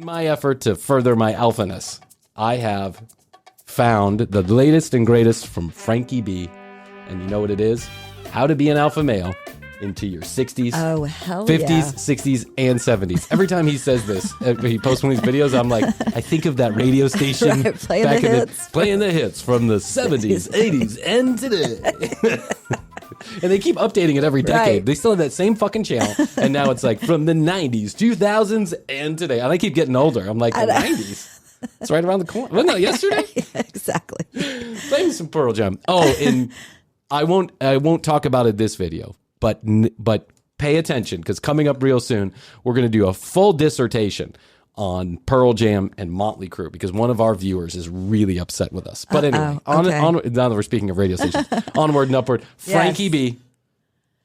my effort to further my alphaness, I have found the latest and greatest from Frankie B. And you know what it is? How to be an alpha male into your 60s, Oh, hell 50s, yeah. 60s, and 70s. Every time he says this, he posts one of these videos, I'm like, I think of that radio station Right, playing the hits from the 70s, 80s, and today. And they keep updating it every decade. Right. They still have that same fucking channel. And now it's like from the 90s, 2000s, and today. And I keep getting older. I'm like, the 90s? It's right around the corner. Wasn't that yesterday? Yeah, exactly. Play me some Pearl Jam. Oh, and I won't talk about it this video, but pay attention, because coming up real soon, we're going to do a full dissertation on Pearl Jam and Motley Crue, because one of our viewers is really upset with us. But anyway, on, now that we're speaking of radio stations, onward and upward. Frankie B,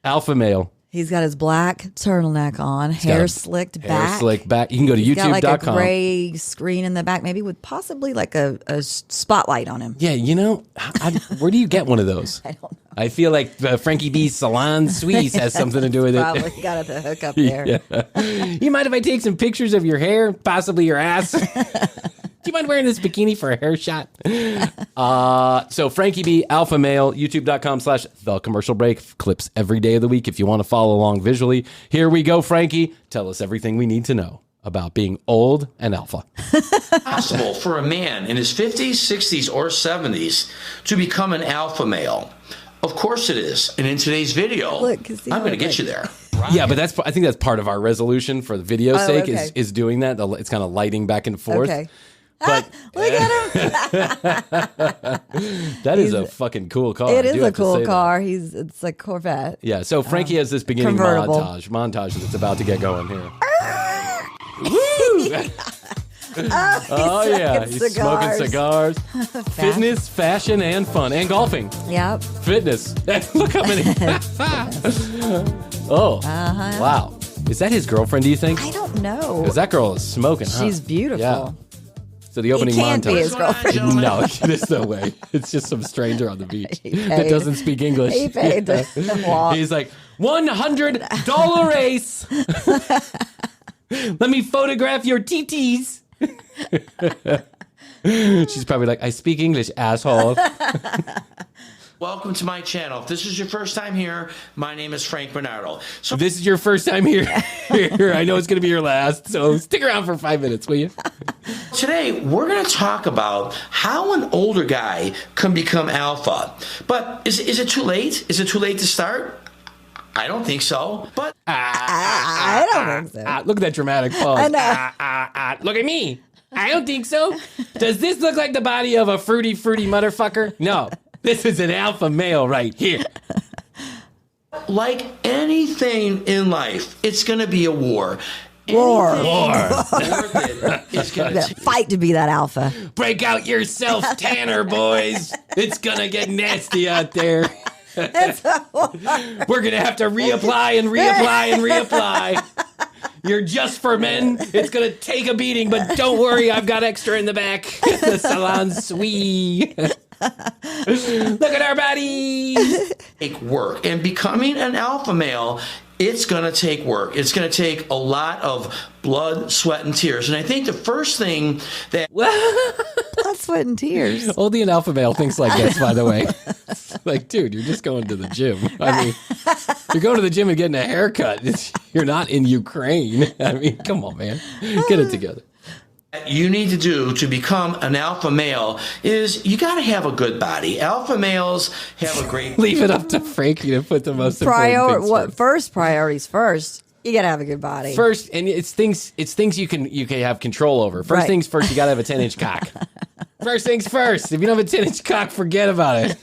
alpha male. He's got his black turtleneck on, hair slicked back. Hair slicked back. You can go to He's youtube.com. got like a gray screen in the back, maybe with possibly like a spotlight on him. Yeah, you know, where do you get one of those? I don't know. I feel like Frankie B's Salon Suisse has something to do with it. Probably got it the hook up there. Yeah. You mind if I take some pictures of your hair, possibly your ass? Do you mind wearing this bikini for a hair shot? So Frankie B, alpha male, youtube.com/the commercial break. Clips every day of the week if you want to follow along visually. Here we go, Frankie. Tell us everything we need to know about being old and alpha. Possible for a man in his 50s, 60s, or 70s to become an alpha male. Of course it is. And in today's video, Look, I'm going to get you there. Yeah, but I think that's part of our resolution for the video's sake, okay. is doing that. It's kind of lighting back and forth. Okay. But Look at him. that is a fucking cool car. It I is do a have to cool say that. car. It's a Corvette. Yeah, so Frankie has this beginning Convertible. montage that's about to get going here. Woo! Oh yeah, he's smoking cigars. Fitness, fashion, and fun, and golfing. Yep. Fitness. Look how many. Oh, wow. Is that his girlfriend, do you think? I don't know. Because that girl is smoking. She's beautiful. Yeah. So the opening It can't montage. be his girlfriend. No, there's no way. It's just some stranger on the beach that doesn't speak English. He paid to walk. He's like, $100 race. Let me photograph your TTs. She's probably like, I speak English, asshole. Welcome to my channel. If this is your first time here, my name is Frank Bernardo. So If this is your first time here, I know it's going to be your last, so stick around for 5 minutes, will you? today we're going to talk about how an older guy can become alpha. But is it too late? Is it too late to start? I don't think so. But I don't think so. Look at that dramatic pause. I know. Look at me. I don't think so. Does this look like the body of a fruity motherfucker? No. This is an alpha male right here. like anything in life, it's going to be a war. War. It's going to Fight to be that alpha. Break out your self-tanner, boys. It's going to get nasty out there. We're going to have to reapply and reapply and reapply. You're just for men. It's going to take a beating, but don't worry. I've got extra in the back. The salon suite. Look at our bodies. take work. And becoming an alpha male, it's going to take work. It's going to take a lot of blood, sweat, and tears. And I think the first thing that... Blood, sweat, and tears. Only an alpha male thinks like this, by the way. Like, dude, you're just going to the gym. I mean, you're going to the gym and getting a haircut. You're not in Ukraine. I mean, come on, man. Get it together. you need to do to become an alpha male is you got to have a good body. Alpha males have a great... Leave it up to Frankie to put the most important things first. Priorities first. You got to have a good body. First, and it's things you can have control over. First Right. things first, you got to have a 10-inch cock. First things first. If you don't have a 10-inch cock, forget about it.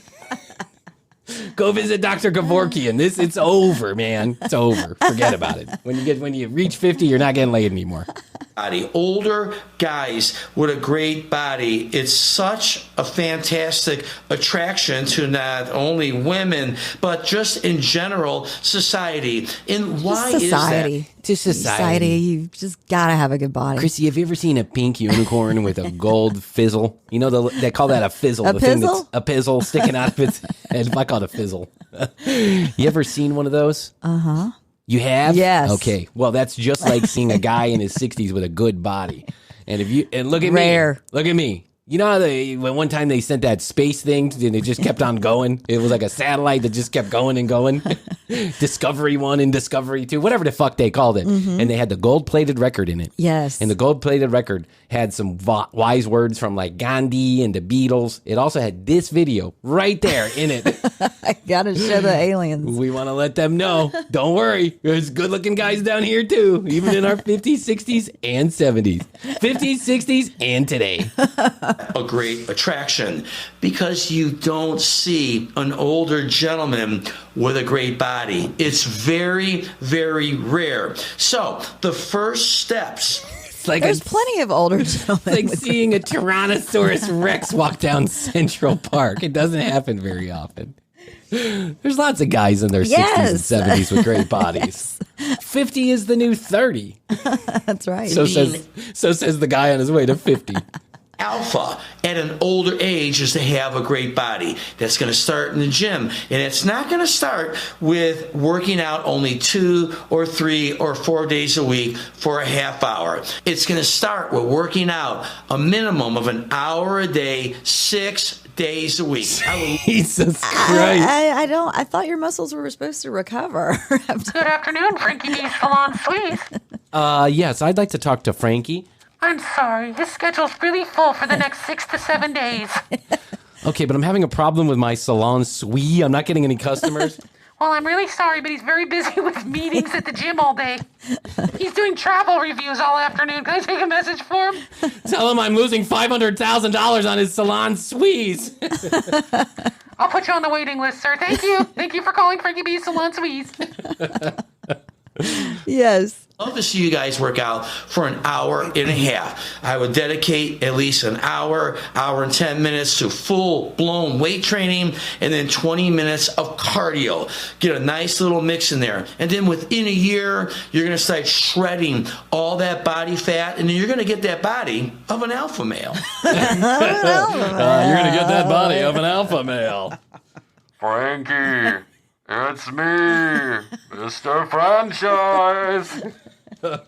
Go visit Dr. Kevorkian. It's over, man. It's over. Forget about it. When you reach 50, you're not getting laid anymore. Body. Older guys with a great body. It's such a fantastic attraction to not only women, but just in general society. And why Just society. is that? To society. You just got to have a good body. Chrissy, have you ever seen a pink unicorn with a gold fizzle? You know, they call that a fizzle. A the thing pizzle? that's a pizzle sticking out of its head. I call it a fizzle. You ever seen one of those? Uh-huh. You have? Yes. Okay. Well, that's just like seeing a guy in his 60s with a good body. And look at Rare. me. Look at me. You know how when one time they sent that space thing and it just kept on going? It was like a satellite that just kept going and going. Discovery 1 and Discovery 2, whatever the fuck they called it. And they had the gold-plated record in it. Yes. And the gold-plated record had some wise words from like Gandhi and the Beatles. It also had this video right there in it. I gotta show the aliens. We want to let them know. Don't worry. There's good-looking guys down here too, even in our 50s, 60s, and 70s. 50s, 60s, and today. A great attraction because you don't see an older gentleman with a great body. It's very, very rare. So the first steps. There's plenty of older gentlemen. It's like seeing a Tyrannosaurus Rex walk down Central Park. It doesn't happen very often. There's lots of guys in their 60s and 70s with great bodies. 50 is the new 30. That's right. So says the guy on his way to 50. Alpha at an older age is to have a great body. That's going to start in the gym. And it's not going to start with working out only 2 or 3 or 4 days a week for a half hour. It's going to start with working out a minimum of an hour a day, 6 days a week. Jesus Christ. I thought your muscles were supposed to recover. Good afternoon, Frankie B. Salon Suisse. Yes, I'd like to talk to Frankie. I'm sorry, his schedule's really full for the next 6 to 7 days. Okay, but I'm having a problem with my salon suite. I'm not getting any customers. Well, I'm really sorry, but he's very busy with meetings at the gym all day. He's doing travel reviews all afternoon. Can I take a message for him? Tell him I'm losing $500,000 on his salon suites. I'll put you on the waiting list, sir. Thank you. Thank you for calling Frankie B. Salon Suisse. Yes. I'd love to see you guys work out for an hour and a half. I would dedicate at least an hour and 10 minutes to full-blown weight training and then 20 minutes of cardio. Get a nice little mix in there. And then within a year, you're going to start shredding all that body fat, and then you're going to get that body of an alpha male. You're going to get that body of an alpha male. Frankie, it's me, Mr. Franchise. You're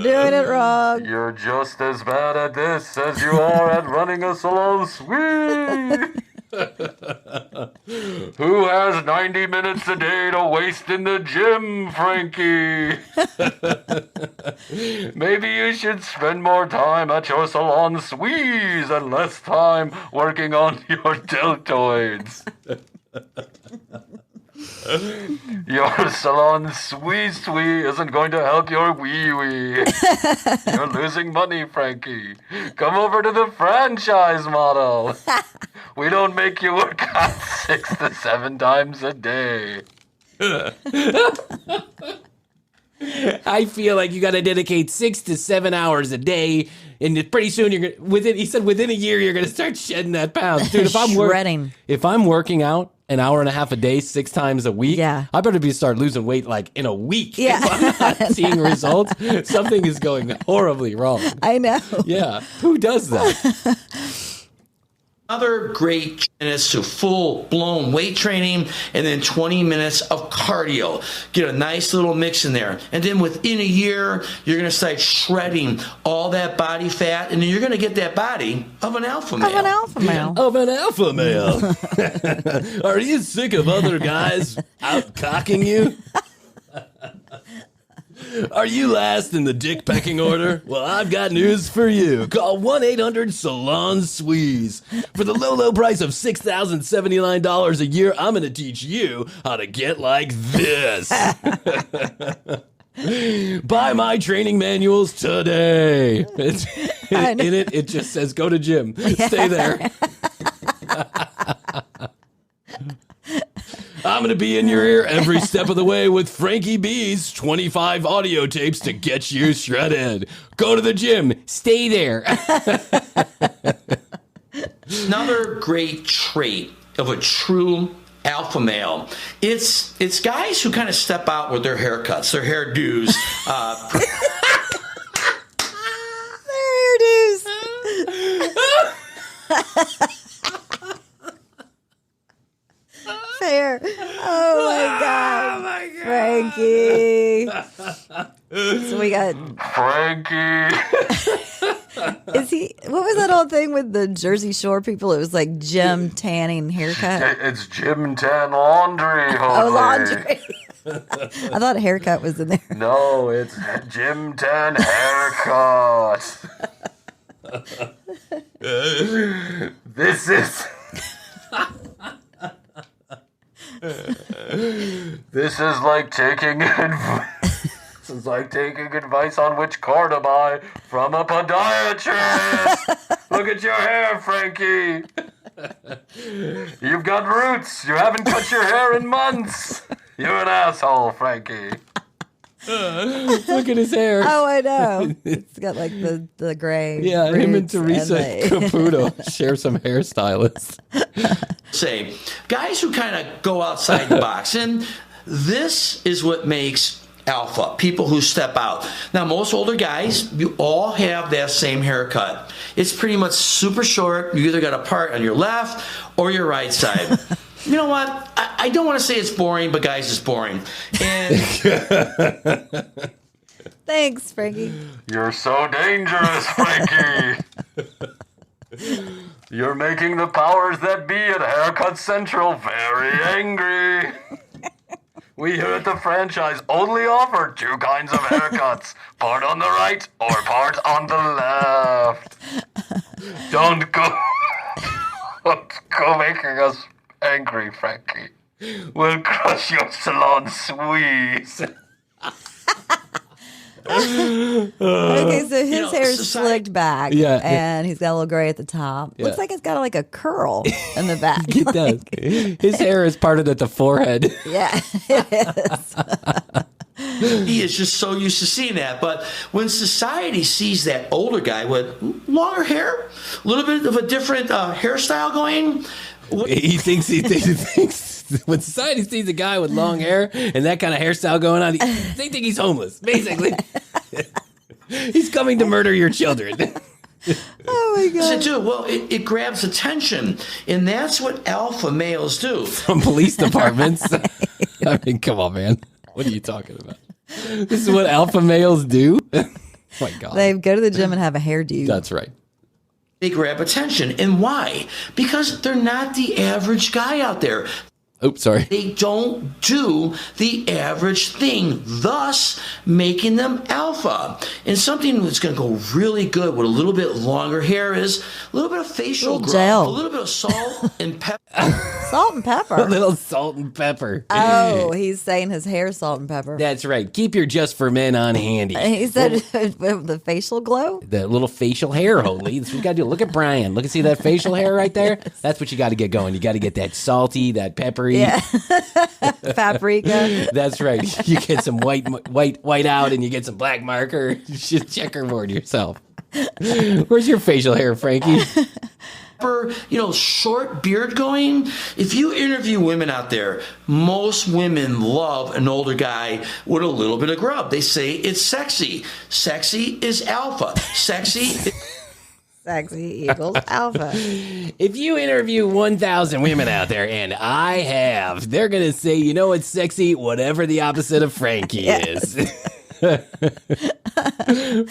doing it wrong. You're just as bad at this as you are at running a salon suite. Who has 90 minutes a day to waste in the gym, Frankie? Maybe you should spend more time at your salon suites and less time working on your deltoids. Your salon suite isn't going to help your wee-wee. You're losing money, Frankie. Come over to the franchise model. We don't make you work out 6 to 7 times a day. I feel like you got to dedicate 6 to 7 hours a day, and pretty soon you're gonna, he said within a year you're gonna start shedding that pounds, dude. If I'm working out an hour and a half a day, 6 times a week, yeah, I better start losing weight like in a week. Yeah, if I'm not seeing results, something is going horribly wrong. I know. Yeah, who does that? Another great minutes to full-blown weight training and then 20 minutes of cardio. Get a nice little mix in there. And then within a year, you're going to start shredding all that body fat, and then you're going to get that body of an alpha male. Of an alpha male. Of an alpha male. Are you sick of other guys out-cocking you? Are you last in the dick pecking order? Well, I've got news for you. Call 1-800-SALON-SWEEZE. For the low, low price of $6,079 a year, I'm going to teach you how to get like this. Buy my training manuals today. In it, it just says go to gym. Yeah. Stay there. I'm going to be in your ear every step of the way with Frankie B's 25 audio tapes to get you shredded. Go to the gym. Stay there. Another great trait of a true alpha male, it's guys who kind of step out with their haircuts, their hairdos. Fair. Oh my God. Frankie. So we got Frankie. Is he? What was that old thing with the Jersey Shore people? It was like Jim Tanning haircut. It's Jim Tan Laundry. Oh, Jose. laundry. I thought haircut was in there. No, it's Jim Tan haircut. This is. This is like taking advice. This is like taking advice on which car to buy from a podiatrist. Look at your hair, Frankie. You've got roots. You haven't cut your hair in months. You're an asshole, Frankie. Look at his hair. Oh, I know. It's got like the gray. Yeah, him and roots Teresa Caputo share some hairstylists. Say, guys who kind of go outside the box, and this is what makes alpha, people who step out. Now, most older guys, you all have that same haircut. It's pretty much super short. You either got a part on your left or your right side. You know what? I don't want to say it's boring, but guys, it's boring. And Thanks, Frankie. You're so dangerous, Frankie. You're making the powers that be at Haircut Central very angry. We here at the franchise only offer two kinds of haircuts, part on the right or part on the left. Don't go making us angry, Frankie. We'll crush your salon squeeze. Okay, so his hair's slicked back, Yeah. and he's got a little gray at the top. Yeah. Looks like it's got like a curl in the back. It does. His hair is parted at the forehead. Yeah, it is. he is just so used to seeing that. But when society sees that older guy with longer hair, a little bit of a different hairstyle going, He thinks when society sees a guy with long hair and that kind of hairstyle going on, they think he's homeless, basically. He's coming to murder your children. Oh my does it god! do? Well, it grabs attention, and that's what alpha males do. From police departments. I mean, come on, man. What are you talking about? This is what alpha males do? Oh my God. They go to the gym and have a hairdo. That's right. They grab attention. And why? Because they're not the average guy out there. Oops, sorry. They don't do the average thing, thus making them alpha. And something that's going to go really good with a little bit longer hair is a little bit of facial growth, gel. a little bit of salt and pepper. Salt and pepper. A little salt and pepper. Oh, he's saying his hair salt and pepper. That's right. Keep your Just for Men on handy. He said the facial glow. The little facial hair, Holy. That's what you got to do. Look at Bryan. Look and see that facial hair right there? Yes. That's what you got to get going. You got to get that salty, that peppery. Yeah. Paprika. That's right. You get some white out and you get some black marker. You should checkerboard yourself. Where's your facial hair, Frankie? Short beard going. If you interview women out there, most women love an older guy with a little bit of grub. They say it's sexy. Sexy is alpha. Sexy equals alpha. If you interview 1,000 women out there, and I have, they're going to say, you know what's sexy? Whatever the opposite of Frankie is.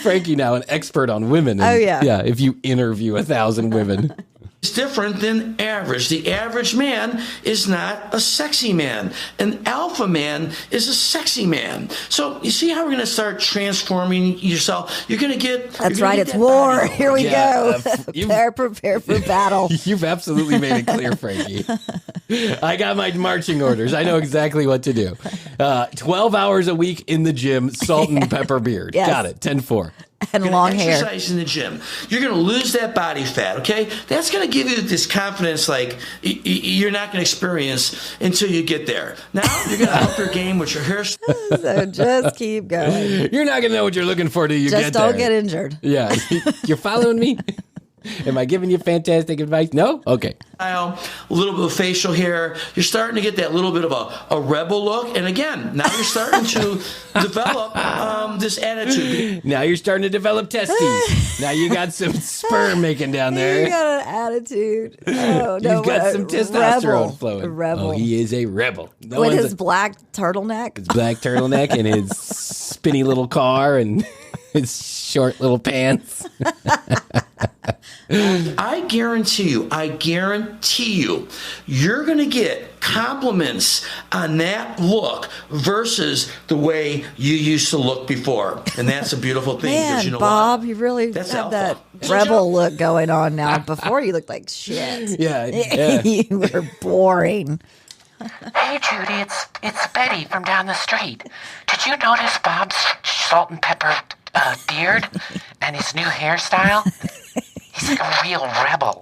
Frankie now an expert on women. And, yeah. If you interview 1,000 women. It's different than average. The average man is not a sexy man. An alpha man is a sexy man. So you see how we're going to start transforming yourself? You're going to get... That's right. It's war. Here we go. Prepare for battle. You've absolutely made it clear, Frankie. I got my marching orders. I know exactly what to do. 12 hours a week in the gym, salt and pepper beard. Yes. Got it. 10-4. And long hair. Exercise in the gym. You're going to lose that body fat, okay? That's going to give you this confidence like you're not going to experience until you get there. Now, you're going to up your game with your hair. So just keep going. You're not going to know what you're looking for till you get there. Just don't get injured. Yeah. You're following me? Am I giving you fantastic advice? No? Okay. A little bit of facial hair. You're starting to get that little bit of a rebel look. And again, now you're starting to develop this attitude. Now you're starting to develop testes. Now you got some sperm making down there. You got an attitude. Oh, no, You've got some testosterone flowing. A rebel. Oh, he is a rebel. With his black turtleneck. His black turtleneck and his spinny little car and his short little pants. I guarantee you, you're going to get compliments on that look versus the way you used to look before. And that's a beautiful thing. Man, you know Bob, what? you really That's have alpha. that rebel look going on now. Before you looked like shit. Yeah. You were boring. Hey, Judy, it's Betty from down the street. Did you notice Bob's salt and pepper beard and his new hairstyle? He's like a real rebel.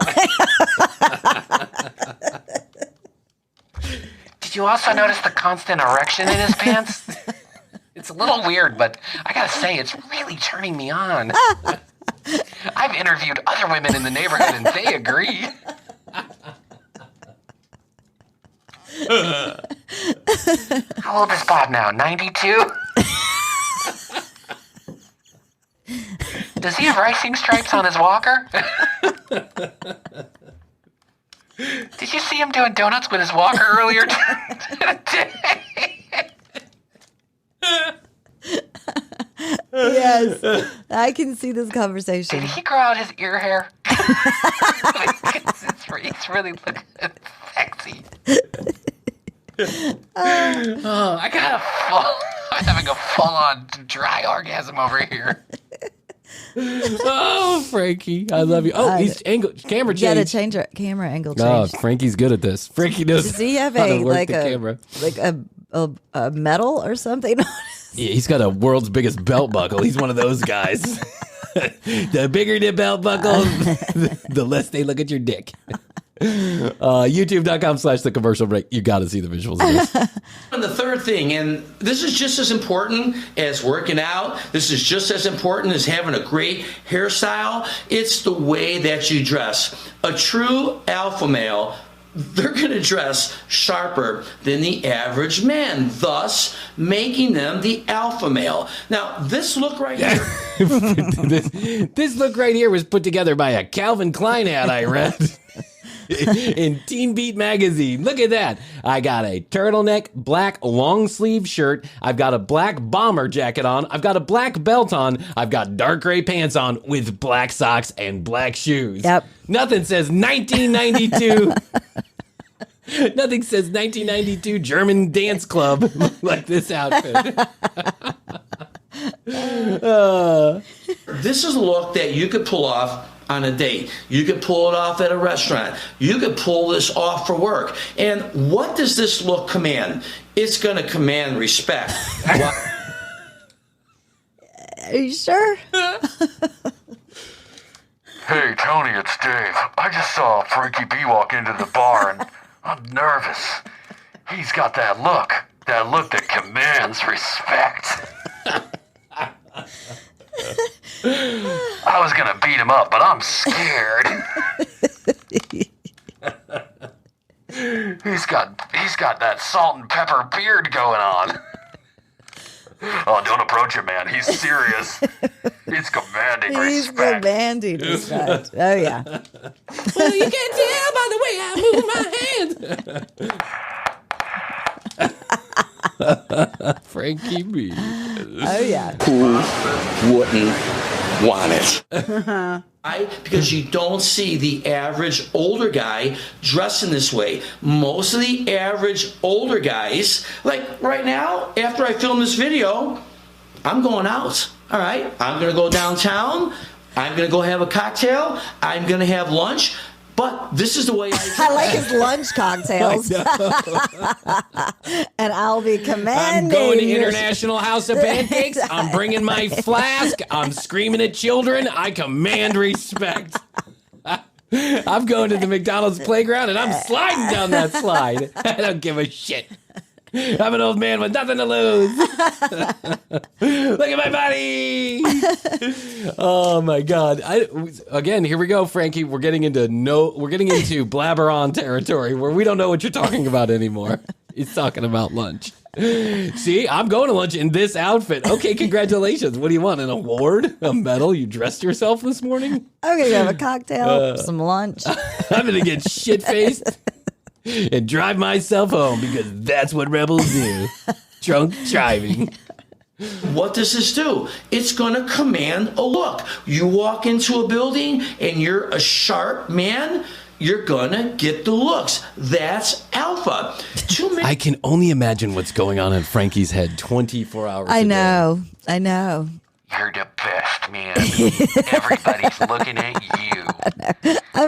Did you also notice the constant erection in his pants? It's a little weird, but I gotta say, it's really turning me on. I've interviewed other women in the neighborhood, and they agree. How old is Bob now? 92? Does he have racing stripes on his walker? Did you see him doing donuts with his walker earlier today? Yes, I can see this conversation. Did he grow out his ear hair? It's really looking sexy. I got I'm having a full-on dry orgasm over here. Oh, Frankie, I love you. Oh, he's camera change. Yeah, to change our camera angle Oh, change. Frankie's good at this. Frankie knows. Does he have how to work the camera. a medal or something? Yeah, he's got a world's biggest belt buckle. He's one of those guys. The bigger the belt buckle, the less they look at your dick. YouTube.com/the commercial break. You got to see the visuals of this. And the third thing, and this is just as important as working out, this is just as important as having a great hairstyle, it's the way that you dress. A true alpha male, they're going to dress sharper than the average man, thus making them the alpha male. Now, this look right here. This look right here was put together by a Calvin Klein ad I read in Teen Beat magazine. Look at that. I got a turtleneck, black long sleeve shirt. I've got a black bomber jacket on. I've got a black belt on. I've got dark gray pants on with black socks and black shoes. Yep. Nothing says 1992. Nothing says 1992 German dance club like this outfit. This is a look that you could pull off on a date. You could pull it off at a restaurant. You could pull this off for work. And what does this look command? It's going to command respect. Are you sure? Hey, Tony, it's Dave. I just saw Frankie B walk into the bar, and I'm nervous. He's got that look that commands respect. I was gonna beat him up, but I'm scared. He's got that salt and pepper beard going on. Oh, don't approach him, man. He's serious. He's commanding He's respect. demanding respect. Oh, yeah. Well, you can't tell by the way I move my hands. Frankie B. Oh, yeah. Who wouldn't want it? Because you don't see the average older guy dressing this way. Most of the average older guys, like right now, after I film this video, I'm going out. All right, I'm going to go downtown. I'm going to go have a cocktail. I'm going to have lunch. But this is the way I like his lunch cocktails. And I'll be commanding. I'm going to International House of Pancakes. I'm bringing my flask. I'm screaming at children. I command respect. I'm going to the McDonald's playground and I'm sliding down that slide. I don't give a shit. I'm an old man with nothing to lose. Look at my body. Oh my God. Again, here we go, Frankie. We're getting into blabber on territory where we don't know what you're talking about anymore. He's talking about lunch. See, I'm going to lunch in this outfit. Okay, congratulations. What do you want? An award? A medal? You dressed yourself this morning? I'm going to have a cocktail, some lunch. I'm going to get shit-faced and drive myself home because that's what rebels do. Drunk driving. What does this do? It's going to command a look. You walk into a building and you're a sharp man, you're going to get the looks. That's alpha. I can only imagine what's going on in Frankie's head 24 hours a day. I know. You're the best, man. Everybody's looking at you.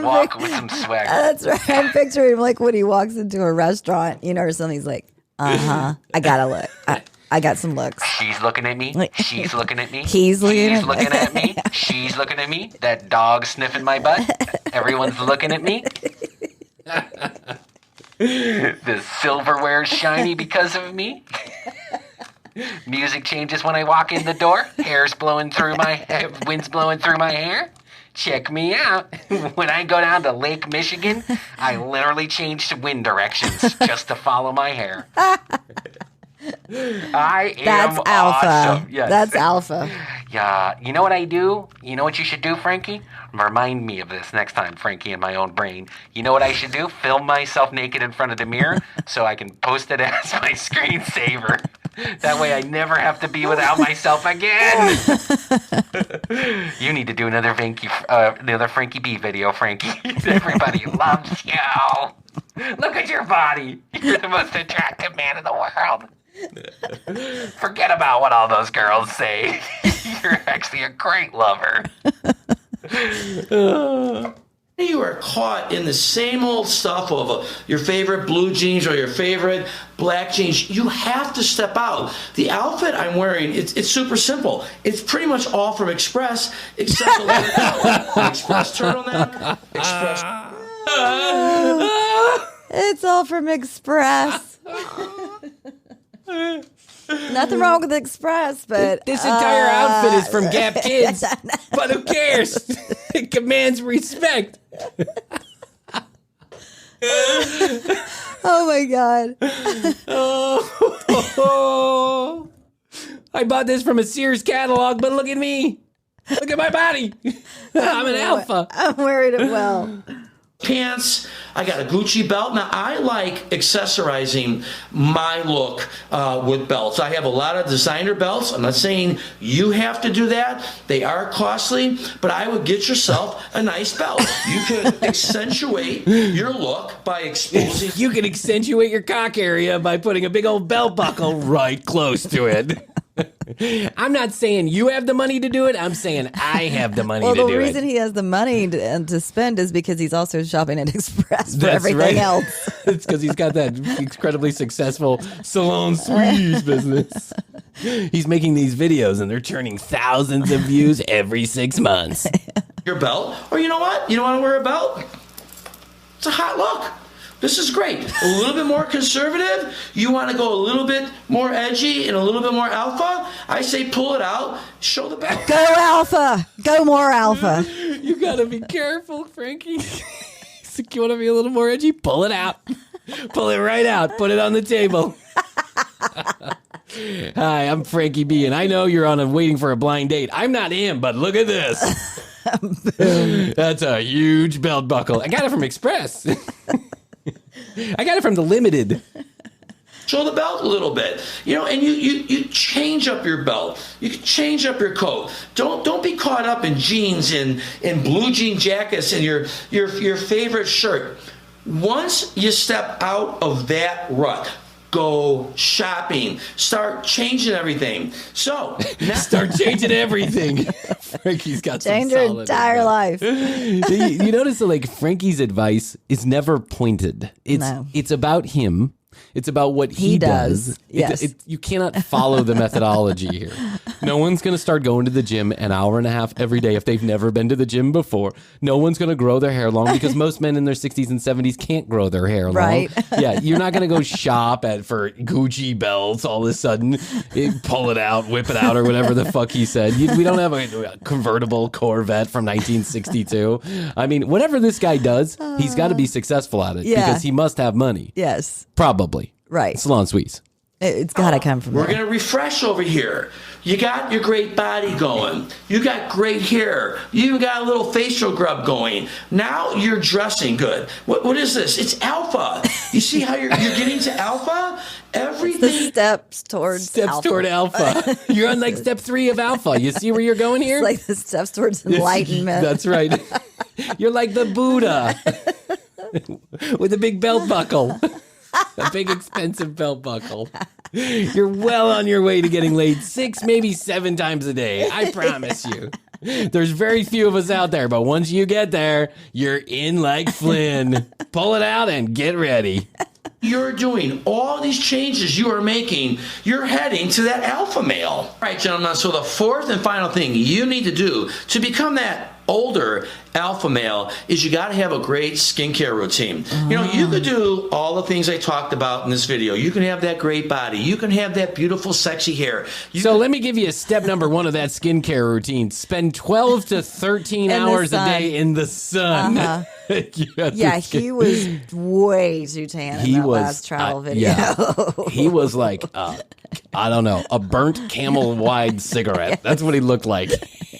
Walk with some swagger. That's right. I'm picturing him like when he walks into a restaurant, or something. He's like, I gotta look. I got some looks. She's looking at me. She's looking at me. He's looking at me. She's looking at me. That dog sniffing my butt. Everyone's looking at me. The silverware's shiny because of me. Music changes when I walk in the door. Wind's blowing through my hair. Check me out. When I go down to Lake Michigan, I literally change to wind directions just to follow my hair. That's alpha. Awesome. Yes. That's alpha. Yeah. You know what I do? You know what you should do, Frankie? Remind me of this next time, Frankie, in my own brain. You know what I should do? Film myself naked in front of the mirror so I can post it as my screensaver. That way I never have to be without myself again. You need to do another Frankie B video, Frankie. Everybody loves you. Look at your body. You're the most attractive man in the world. Forget about what all those girls say. You're actually a great lover. You are caught in the same old stuff of your favorite blue jeans or your favorite black jeans. You have to step out. The outfit I'm wearing, it's super simple. It's pretty much all from Express, except a little Express turtleneck, Express. It's all from Express. Nothing wrong with Express, but This entire outfit is from Gap Kids. But who cares? It commands respect. oh my god! Oh, I bought this from a Sears catalog, but look at me. Look at my body. I'm an alpha. I'm wearing it well. Pants. I got a Gucci belt. Now, I like accessorizing my look with belts. I have a lot of designer belts. I'm not saying you have to do that. They are costly, but I would get yourself a nice belt. You could accentuate your look by exposing. You can accentuate your cock area by putting a big old belt buckle right close to it. I'm not saying you have the money to do it. I'm saying I have the money to do it. Well, the reason he has the money to spend is because he's also shopping at Express for That's everything right. else. It's because he's got that incredibly successful salon suisse business. He's making these videos and they're turning thousands of views every 6 months. Your belt, or you know what? You don't want to wear a belt? It's a hot look. This is great. A little bit more conservative. You want to go a little bit more edgy and a little bit more alpha? I say pull it out, show the back. Go alpha. Go more alpha. You gotta be careful, Frankie. You want to be a little more edgy? Pull it out. Pull it right out. Put it on the table. Hi, I'm Frankie B, and I know you're waiting for a blind date. I'm not him, but look at this. That's a huge belt buckle. I got it from Express. I got it from the Limited. Show the belt a little bit, and you change up your belt. You can change up your coat. Don't be caught up in jeans and blue jean jackets and your favorite shirt. Once you step out of that rut, go shopping. Start changing everything. So start changing everything. Frankie's got Change some your solid entire advice. life. You notice that Frankie's advice is never pointed. It's about him. It's about what he does. Yes. You cannot follow the methodology here. No one's going to start going to the gym an hour and a half every day if they've never been to the gym before. No one's going to grow their hair long because most men in their 60s and 70s can't grow their hair long. Right. Yeah, you're not going to go shop for Gucci belts all of a sudden, pull it out, whip it out, or whatever the fuck he said. We don't have a convertible Corvette from 1962. I mean, whatever this guy does, he's got to be successful at it Yeah. because he must have money. Yes. Probably. Right. Salon Suisse. It's got to come from We're there. going to refresh over here. You got your great body going. You got great hair. You even got a little facial grub going. Now you're dressing good. What is this? It's alpha. You see how you're getting to alpha? Everything. The steps towards alpha. toward alpha. You're on like step 3 of alpha. You see where you're going here? It's like the steps towards enlightenment. That's right. You're like the Buddha with a big belt buckle. A big expensive belt buckle. You're well on your way to getting laid 6, maybe 7 times a day. I promise you. There's very few of us out there, but once you get there, you're in like Flynn. Pull it out and get ready. You're doing all these changes you are making, you're heading to that alpha male. All right, gentlemen, so the 4th and final thing you need to do to become that older alpha male is you got to have a great skincare routine. You know, you could do all the things I talked about in this video. You can have that great body. You can have that beautiful, sexy hair. So let me give you a step number 1 of that skincare routine. Spend 12 to 13 In the hours a sun. day in the sun. Yeah, he was way too tan in that last travel video. Yeah. He was like, I don't know, a burnt camel wide cigarette. That's what he looked like.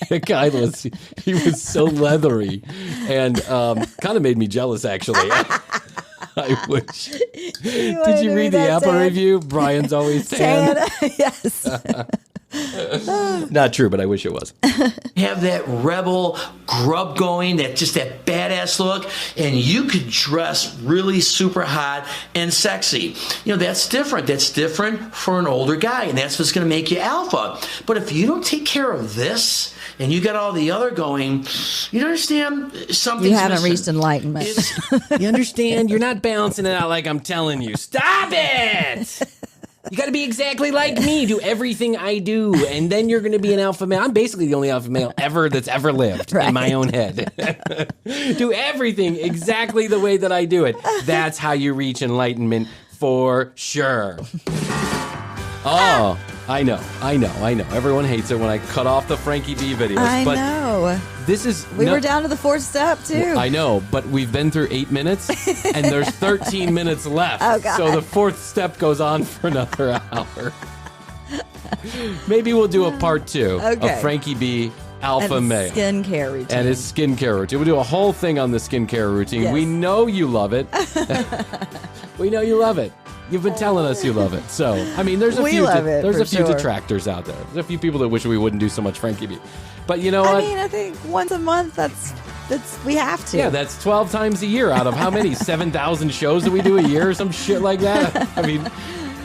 The guy was, he was so leathery and kind of made me jealous, actually. I wish. Did you read the Apple review? Bryan's always tan. Yes. Not true, but I wish it was. Have that rebel grub going, that badass look, and you could dress really super hot and sexy. You know, that's different. That's different for an older guy, and that's what's going to make you alpha. But if you don't take care of this, and you got all the other going, you understand something. You haven't reached enlightenment. You understand? You're not balancing it out like I'm telling you. Stop it! You got to be exactly like me. Do everything I do, and then you're going to be an alpha male. I'm basically the only alpha male ever that's ever lived in my own head. Do everything exactly the way that I do it. That's how you reach enlightenment for sure. Oh, I know. Everyone hates it when I cut off the Frankie B videos. I but know. This is We were down to the 4th step, too. I know, but we've been through 8 minutes, and there's 13 minutes left. Oh, God. So the 4th step goes on for another hour. Maybe we'll do a part 2 of Frankie B. Alpha and male. Skincare routine. And his skincare routine. We'll do a whole thing on the skincare routine. Yes. We know you love it. We know you love it. You've been telling us you love it. So, I mean, there's a few detractors out there. There's a few people that wish we wouldn't do so much Frankie B. But you know what? I mean, I think once a month, that's we have to. Yeah, that's 12 times a year out of how many? 7,000 shows that we do a year or some shit like that? I mean,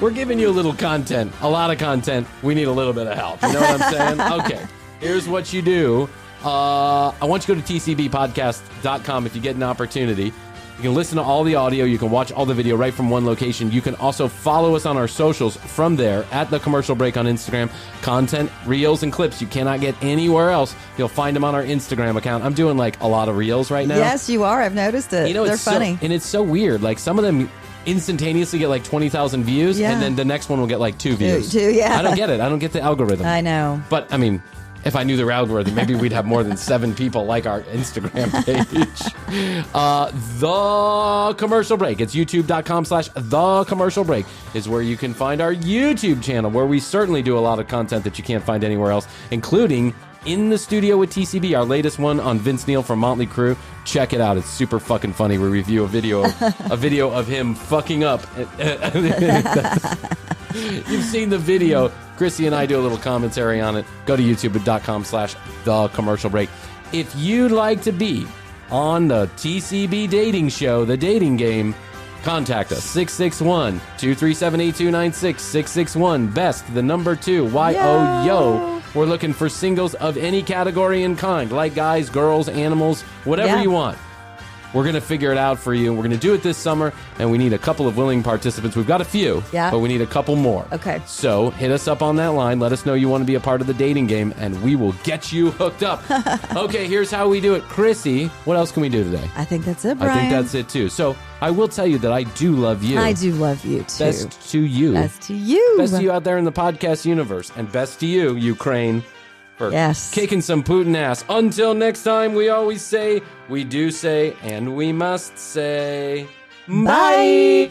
we're giving you a little content, a lot of content. We need a little bit of help. You know what I'm saying? Okay, here's what you do. I want you to go to tcbpodcast.com if you get an opportunity. You can listen to all the audio. You can watch all the video right from one location. You can also follow us on our socials from there at The Commercial Break on Instagram. Content, reels, and clips you cannot get anywhere else. You'll find them on our Instagram account. I'm doing like a lot of reels right now. Yes, you are. I've noticed it. You know, they're it's funny. And it's so weird. Like some of them instantaneously get like 20,000 views, Yeah. and then the next one will get like 2 views. Two, yeah. I don't get it. I don't get the algorithm. I know. But I mean, if I knew their algorithm, maybe we'd have more than 7 people like our Instagram page. The Commercial Break. It's youtube.com/The Commercial Break is where you can find our YouTube channel, where we certainly do a lot of content that you can't find anywhere else, including In the Studio with TCB, our latest one on Vince Neil from Motley Crue. Check it out. It's super fucking funny. We review a video of him fucking up. You've seen the video. Chrissy and I do a little commentary on it. Go to youtube.com/The Commercial Break. If you'd like to be on the TCB dating show, the dating game, contact us. 661-237-8296. 661 best, the number 2, YO. We're looking for singles of any category and kind, like guys, girls, animals, whatever you want. We're going to figure it out for you. We're going to do it this summer, and we need a couple of willing participants. We've got a few, but we need a couple more. Okay. So hit us up on that line. Let us know you want to be a part of the dating game, and we will get you hooked up. Okay, here's how we do it. Chrissy, what else can we do today? I think that's it, Bryan. I think that's it, too. So I will tell you that I do love you. I do love you, too. Best to you. Best to you. Best to you out there in the podcast universe. And best to you, Ukraine, for kicking some Putin ass. Until next time, we always say, we do say, and we must say, bye.